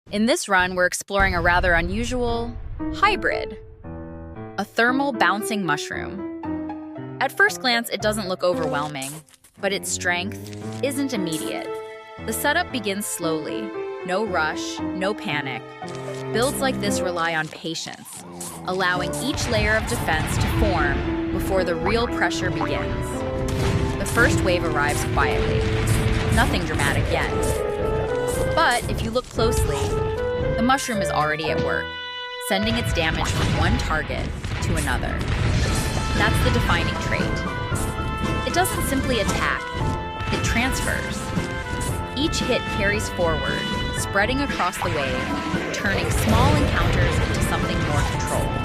In this run, we're exploring a rather unusual hybrid, a thermal bouncing mushroom. At first glance, it doesn't look overwhelming, but its strength isn't immediate. The setup begins slowly, no rush, no panic. Builds like this rely on patience, allowing each layer of defense to form before the real pressure begins. The first wave arrives quietly, nothing dramatic yet. But if you look closely, the mushroom is already at work, sending its damage from one target to another. That's the defining trait. It doesn't simply attack, it transfers. Each hit carries forward, spreading across the wave, turning small encounters into something more controlled.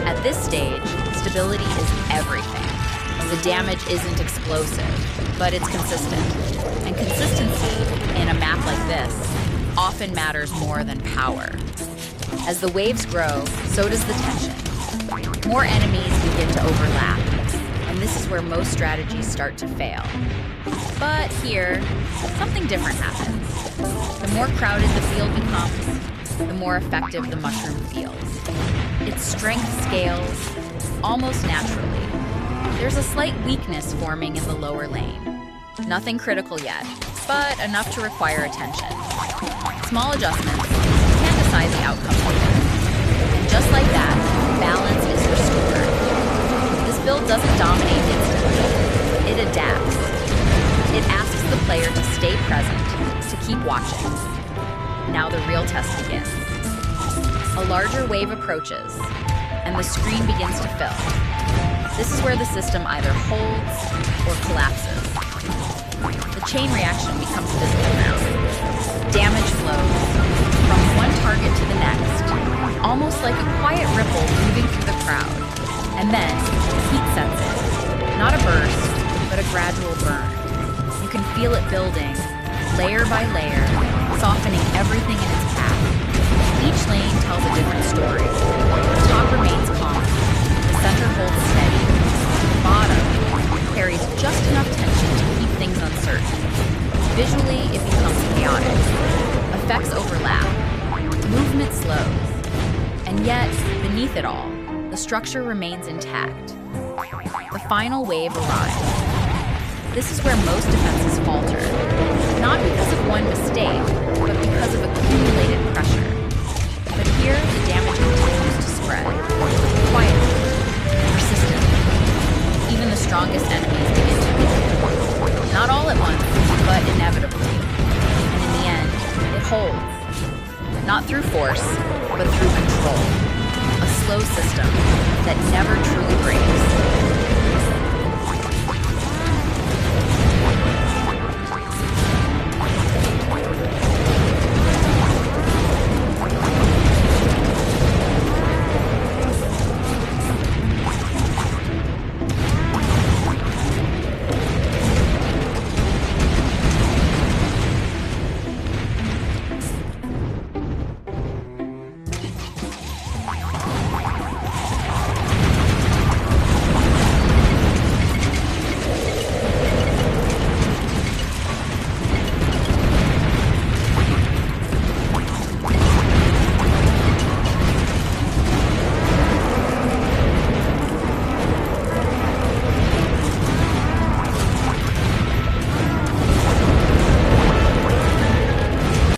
At this stage, stability is everything. The damage isn't explosive, but it's consistent. And consistency in a map like this often matters more than power. As the waves grow, so does the tension. More enemies begin to overlap, and this is where most strategies start to fail. But here, something different happens. The more crowded the field becomes, the more effective the mushroom feels. Its strength scales almost naturally. There's a slight weakness forming in the lower lane. Nothing critical yet, but enough to require attention. Small adjustments can decide the outcome later. And just like that, balance is restored. This build doesn't dominate instantly. It adapts. It asks the player to stay present, to keep watching. Now the real test begins. A larger wave approaches, and the screen begins to fill. This is where the system either holds or collapses. The chain reaction becomes visible now. Damage flows from one target to the next, almost like a quiet ripple moving through the crowd. And then, heat sets in. Not a burst, but a gradual burn. You can feel it building, layer by layer, softening everything in its path. Each lane tells a different story. The top remains calm. The center holds steady. The bottom carries just enough tension to keep things uncertain. Visually, it becomes chaotic. Effects overlap. Movement slows. And yet, beneath it all, the structure remains intact. The final wave arrives. This is where most defenses falter, not because of one mistake, but because of accumulated pressure. But here, the damage continues to spread, quietly, persistently. Even the strongest enemies begin to weaken. Not all at once, but inevitably. And in the end, it holds. Not through force, but through control. A slow system that never truly breaks.